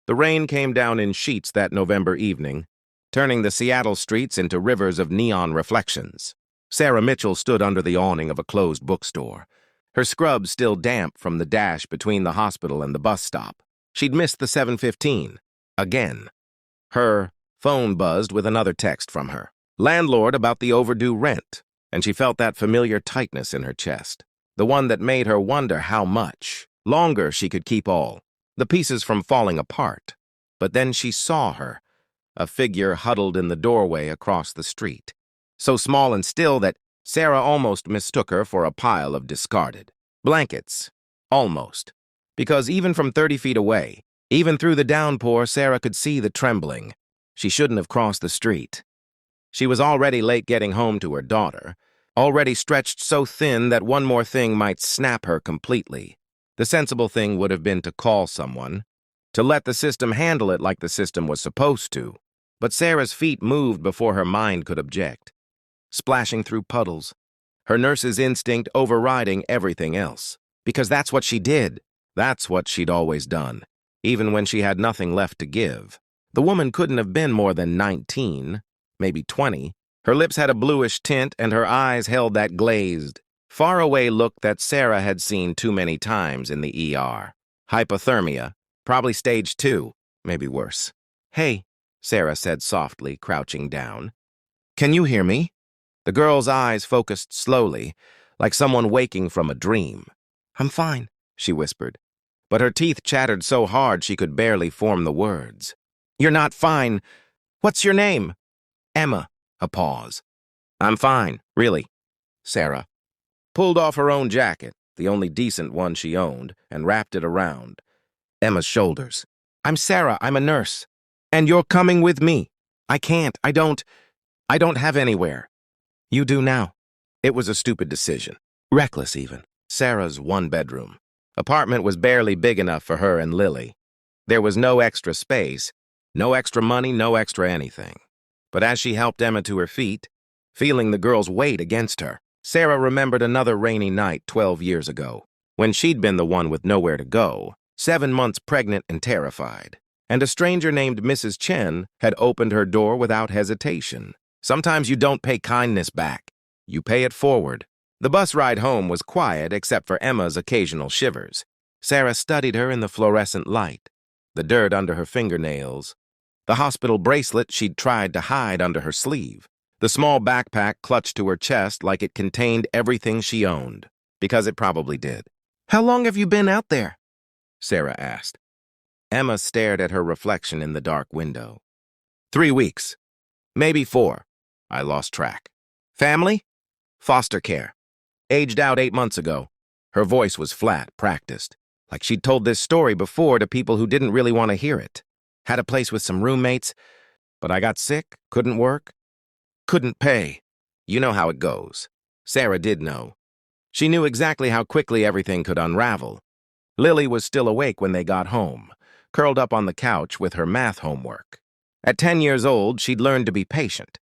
The rain came down in sheets that November evening, turning the Seattle streets into rivers of neon reflections. Sarah Mitchell stood under the awning of a closed bookstore, her scrubs still damp from the dash between the hospital and the bus stop. She'd missed the 7:15. Again. Her phone buzzed with another text from her landlord about the overdue rent, and she felt that familiar tightness in her chest, the one that made her wonder how much longer she could keep all the pieces from falling apart. But then she saw her, a figure huddled in the doorway across the street, so small and still that Sarah almost mistook her for a pile of discarded blankets. Almost. Because even from 30 feet away, even through the downpour, Sarah could see the trembling. She shouldn't have crossed the street. She was already late getting home to her daughter, already stretched so thin that one more thing might snap her completely. The sensible thing would have been to call someone, to let the system handle it like the system was supposed to. But Sarah's feet moved before her mind could object, splashing through puddles, her nurse's instinct overriding everything else. Because that's what she did. That's what she'd always done, even when she had nothing left to give. The woman couldn't have been more than 19, maybe 20. Her lips had a bluish tint, and her eyes held that glazed, faraway look that Sarah had seen too many times in the ER. Hypothermia, probably stage 2, maybe worse. "Hey," Sarah said softly, crouching down. "Can you hear me?" The girl's eyes focused slowly, like someone waking from a dream. "I'm fine," she whispered, but her teeth chattered so hard she could barely form the words. "You're not fine. What's your name?" "Emma." A pause. "I'm fine, really." Sarah pulled off her own jacket, the only decent one she owned, and wrapped it around Emma's shoulders. "I'm Sarah. I'm a nurse. And you're coming with me. I can't. I don't have anywhere." "You do now." It was a stupid decision. Reckless, even. Sarah's one-bedroom apartment was barely big enough for her and Lily. There was no extra space, no extra money, no extra anything. But as she helped Emma to her feet, feeling the girl's weight against her, Sarah remembered another rainy night 12 years ago, when she'd been the one with nowhere to go, 7 months pregnant and terrified. And a stranger named Mrs. Chen had opened her door without hesitation. Sometimes you don't pay kindness back. You pay it forward. The bus ride home was quiet except for Emma's occasional shivers. Sarah studied her in the fluorescent light, the dirt under her fingernails, the hospital bracelet she'd tried to hide under her sleeve, the small backpack clutched to her chest like it contained everything she owned, because it probably did. "How long have you been out there?" Sarah asked. Emma stared at her reflection in the dark window. 3 weeks. Maybe 4. I lost track. "Family?" "Foster care. Aged out 8 months ago." Her voice was flat, practiced, like she'd told this story before to people who didn't really want to hear it. "Had a place with some roommates, but I got sick, couldn't work, couldn't pay. You know how it goes." Sarah did know. She knew exactly how quickly everything could unravel. Lily was still awake when they got home, curled up on the couch with her math homework. At 10 years old, she'd learned to be patient,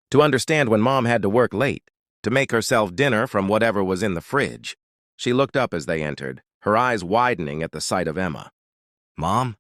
to understand when Mom had to work late, to make herself dinner from whatever was in the fridge. She looked up as they entered, her eyes widening at the sight of Emma. "Mom?"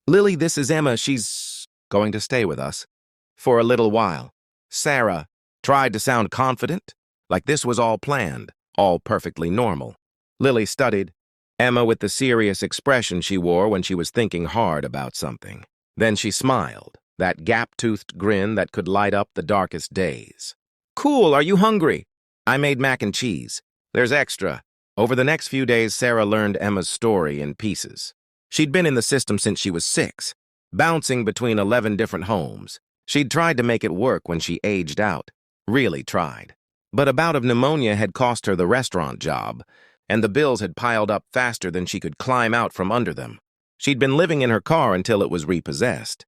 "Lily, this is Emma. She's going to stay with us for a little while." Sarah tried to sound confident, like this was all planned, all perfectly normal. Lily studied Emma with the serious expression she wore when she was thinking hard about something. Then she smiled, that gap-toothed grin that could light up the darkest days. "Cool, are you hungry?" "I made mac and cheese. There's extra." Over the next few days, Sarah learned Emma's story in pieces. She'd been in the system since she was 6, bouncing between 11 different homes. She'd tried to make it work when she aged out, really tried. But a bout of pneumonia had cost her the restaurant job, and the bills had piled up faster than she could climb out from under them. She'd been living in her car until it was repossessed.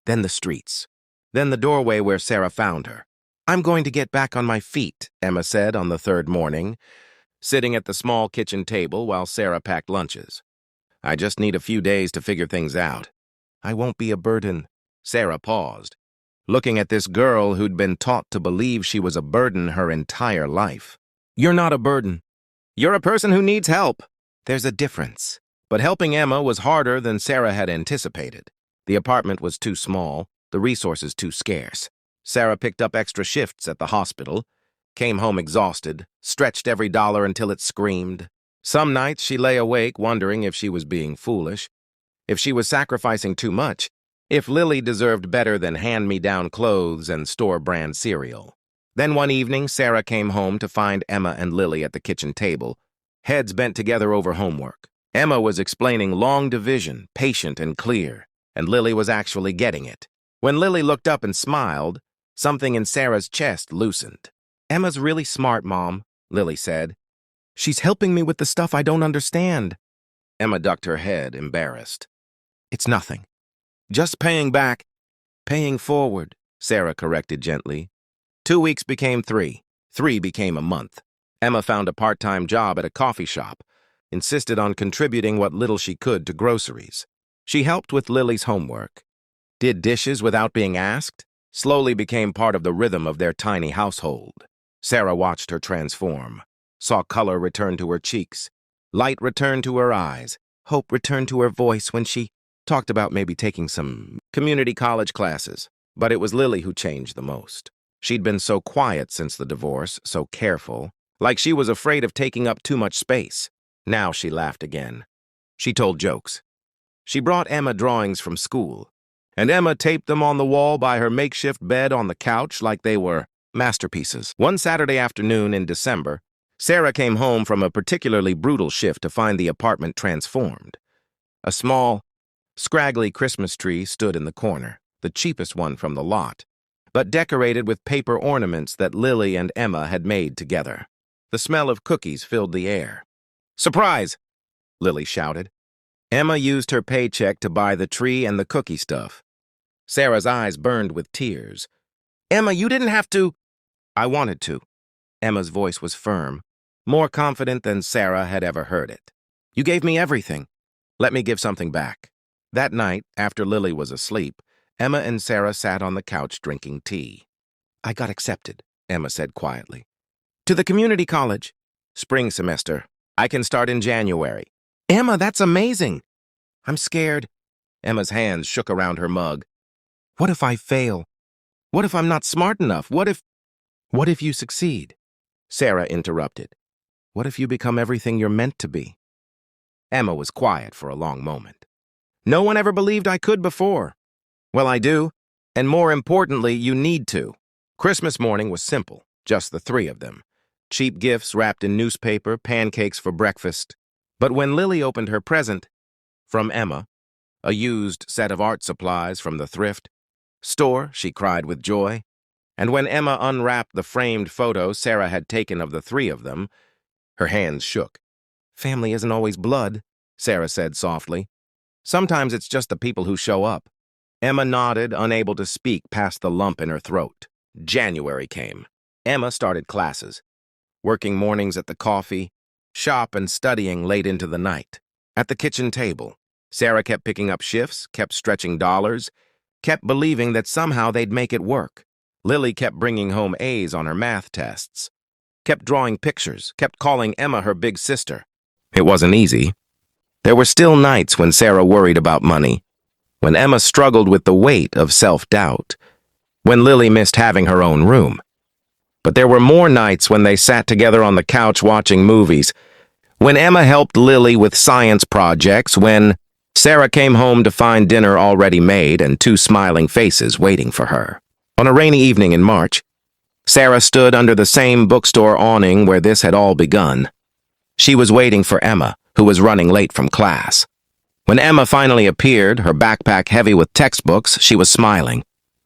Then the streets. Then the doorway where Sarah found her. "I'm going to get back on my feet," Emma said on the 3rd morning, sitting at the small kitchen table while Sarah packed lunches. "I just need a few days to figure things out. I won't be a burden." Sarah paused, looking at this girl who'd been taught to believe she was a burden her entire life. "You're not a burden. You're a person who needs help." There's a difference. But helping Emma was harder than Sarah had anticipated. The apartment was too small, the resources too scarce. Sarah picked up extra shifts at the hospital, came home exhausted, stretched every dollar until it screamed. Some nights she lay awake wondering if she was being foolish, if she was sacrificing too much, if Lily deserved better than hand-me-down clothes and store-brand cereal. Then one evening, Sarah came home to find Emma and Lily at the kitchen table, heads bent together over homework. Emma was explaining long division, patient and clear, and Lily was actually getting it. When Lily looked up and smiled, something in Sarah's chest loosened. "Emma's really smart, Mom," Lily said. "She's helping me with the stuff I don't understand." Emma ducked her head, embarrassed. "It's nothing. Just paying back, paying forward," Sarah corrected gently. 2 weeks became 3. 3 became a month. Emma found a part-time job at a coffee shop, insisted on contributing what little she could to groceries. She helped with Lily's homework, did dishes without being asked, slowly became part of the rhythm of their tiny household. Sarah watched her transform, saw color return to her cheeks, light return to her eyes, hope return to her voice when she talked about maybe taking some community college classes. But it was Lily who changed the most. She'd been so quiet since the divorce, so careful, like she was afraid of taking up too much space. Now she laughed again. She told jokes. She brought Emma drawings from school, and Emma taped them on the wall by her makeshift bed on the couch like they were masterpieces. One Saturday afternoon in December, Sarah came home from a particularly brutal shift to find the apartment transformed. A small, scraggly Christmas tree stood in the corner, the cheapest one from the lot, but decorated with paper ornaments that Lily and Emma had made together. The smell of cookies filled the air. "Surprise!" Lily shouted. Emma used her paycheck to buy the tree and the cookie stuff. Sarah's eyes burned with tears. "Emma, you didn't have to." "I wanted to." Emma's voice was firm, more confident than Sarah had ever heard it. "You gave me everything. Let me give something back." That night, after Lily was asleep, Emma and Sarah sat on the couch drinking tea. "I got accepted," Emma said quietly. "To the community college. Spring semester. I can start in January." "Emma, that's amazing." "I'm scared." Emma's hands shook around her mug. "What if I fail? What if I'm not smart enough? What if you succeed?" Sarah interrupted. "What if you become everything you're meant to be?" Emma was quiet for a long moment. "No one ever believed I could before." "Well, I do. And more importantly, you need to." Christmas morning was simple, just the 3 of them. Cheap gifts wrapped in newspaper, pancakes for breakfast. But when Lily opened her present, from Emma, a used set of art supplies from the thrift store, she cried with joy. And when Emma unwrapped the framed photo Sarah had taken of the 3 of them, her hands shook. "Family isn't always blood," Sarah said softly. "Sometimes it's just the people who show up." Emma nodded, unable to speak past the lump in her throat. January came. Emma started classes, working mornings at the coffee shop and studying late into the night. At the kitchen table, Sarah kept picking up shifts, kept stretching dollars, kept believing that somehow they'd make it work. Lily kept bringing home A's on her math tests, kept drawing pictures, kept calling Emma her big sister. It wasn't easy. There were still nights when Sarah worried about money, when Emma struggled with the weight of self-doubt, when Lily missed having her own room. But there were more nights when they sat together on the couch watching movies, when Emma helped Lily with science projects, when Sarah came home to find dinner already made and 2 smiling faces waiting for her. On a rainy evening in March, Sarah stood under the same bookstore awning where this had all begun. She was waiting for Emma, who was running late from class. When Emma finally appeared, her backpack heavy with textbooks, she was smiling.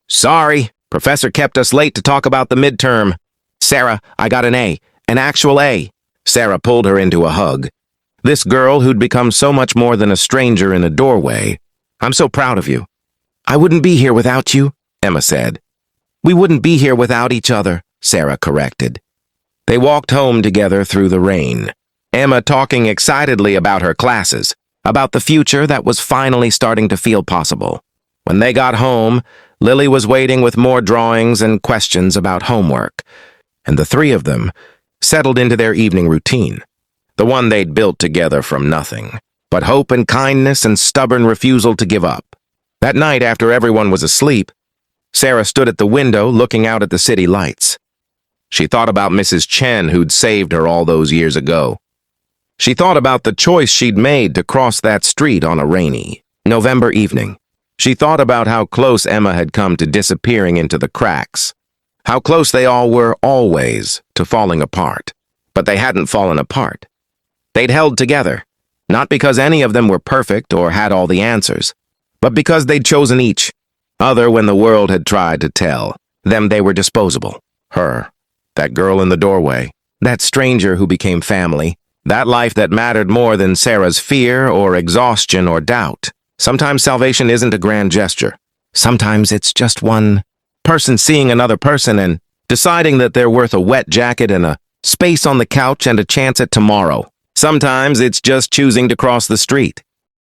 "Sorry, Professor kept us late to talk about the midterm. Sarah, I got an A, an actual A." Sarah pulled her into a hug. This girl who'd become so much more than a stranger in a doorway. "I'm so proud of you." "I wouldn't be here without you," Emma said. "We wouldn't be here without each other," Sarah corrected. They walked home together through the rain, Emma talking excitedly about her classes, about the future that was finally starting to feel possible. When they got home, Lily was waiting with more drawings and questions about homework, and the 3 of them settled into their evening routine, the one they'd built together from nothing, but hope and kindness and stubborn refusal to give up. That night, after everyone was asleep, Sarah stood at the window looking out at the city lights. She thought about Mrs. Chen who'd saved her all those years ago. She thought about the choice she'd made to cross that street on a rainy November evening. She thought about how close Emma had come to disappearing into the cracks, how close they all were always to falling apart. But they hadn't fallen apart. They'd held together, not because any of them were perfect or had all the answers, but because they'd chosen each other when the world had tried to tell them they were disposable. Her, that girl in the doorway, that stranger who became family, that life that mattered more than Sarah's fear or exhaustion or doubt. Sometimes salvation isn't a grand gesture. Sometimes it's just one person seeing another person and deciding that they're worth a wet jacket and a space on the couch and a chance at tomorrow. Sometimes it's just choosing to cross the street.